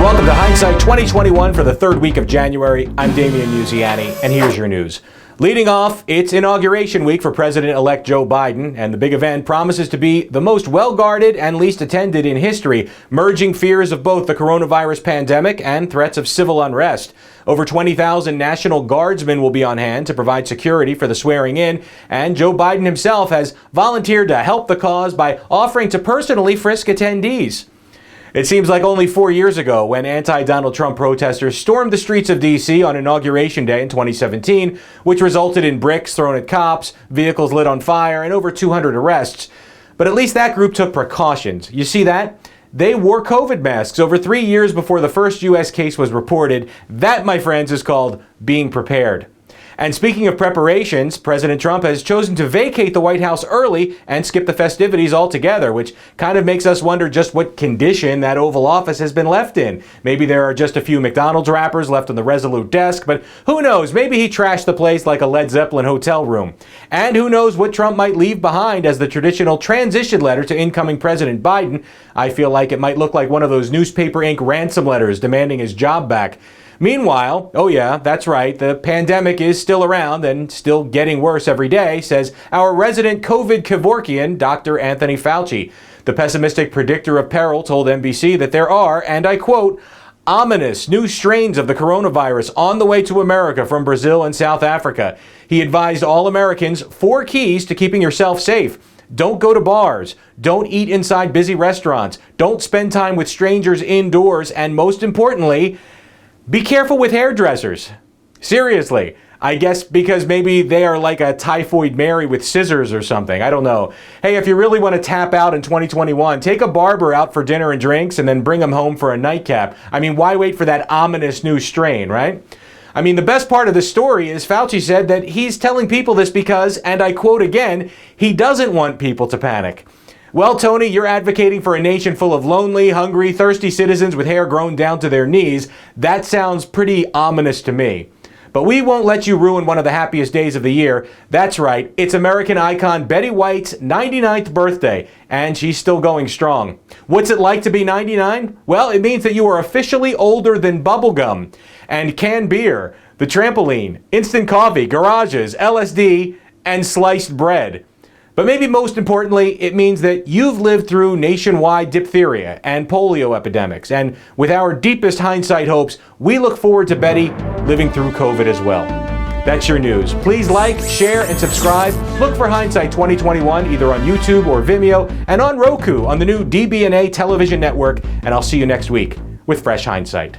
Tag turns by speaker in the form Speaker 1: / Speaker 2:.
Speaker 1: Welcome to Hindsight 2021 for the third week of January. I'm Damian Musiani, and here's your news. Leading off, it's Inauguration Week for President-elect Joe Biden, and the big event promises to be the most well-guarded and least attended in history, merging fears of both the coronavirus pandemic and threats of civil unrest. Over 20,000 National Guardsmen will be on hand to provide security for the swearing-in, and Joe Biden himself has volunteered to help the cause by offering to personally frisk attendees. It seems like only 4 years ago when anti-Donald Trump protesters stormed the streets of D.C. on Inauguration Day in 2017, which resulted in bricks thrown at cops, vehicles lit on fire, and over 200 arrests. But at least that group took precautions. You see that? They wore COVID masks over 3 years before the first U.S. case was reported. That, my friends, is called being prepared. And speaking of preparations, President Trump has chosen to vacate the White House early and skip the festivities altogether, which kind of makes us wonder just what condition that Oval Office has been left in. Maybe there are just a few McDonald's wrappers left on the Resolute desk, but who knows? Maybe he trashed the place like a Led Zeppelin hotel room. And who knows what Trump might leave behind as the traditional transition letter to incoming President Biden. I feel like it might look like one of those newspaper ink ransom letters demanding his job back. Meanwhile, oh yeah, that's right, the pandemic is still around and still getting worse every day, says our resident COVID Kevorkian, Dr. Anthony Fauci. The pessimistic predictor of peril told NBC that there are, and I quote, ominous new strains of the coronavirus on the way to America from Brazil and South Africa. He advised all Americans 4 keys to keeping yourself safe. Don't go to bars. Don't eat inside busy restaurants. Don't spend time with strangers indoors. And most importantly, be careful with hairdressers. Seriously. I guess because maybe they are like a typhoid Mary with scissors or something. I don't know. Hey, if you really want to tap out in 2021, take a barber out for dinner and drinks and then bring him home for a nightcap. I mean, why wait for that ominous new strain, right? I mean, the best part of the story is Fauci said that he's telling people this because, and I quote again, he doesn't want people to panic. Well, Tony, you're advocating for a nation full of lonely, hungry, thirsty citizens with hair grown down to their knees. That sounds pretty ominous to me. But we won't let you ruin one of the happiest days of the year. That's right, it's American icon Betty White's 99th birthday, and she's still going strong. What's it like to be 99? Well, it means that you are officially older than bubblegum, and canned beer, the trampoline, instant coffee, garages, LSD, and sliced bread. But maybe most importantly, it means that you've lived through nationwide diphtheria and polio epidemics. And with our deepest hindsight hopes, we look forward to Betty living through COVID as well. That's your news. Please like, share, and subscribe. Look for Hindsight 2021 either on YouTube or Vimeo and on Roku on the new DBNA television network. And I'll see you next week with Fresh Hindsight.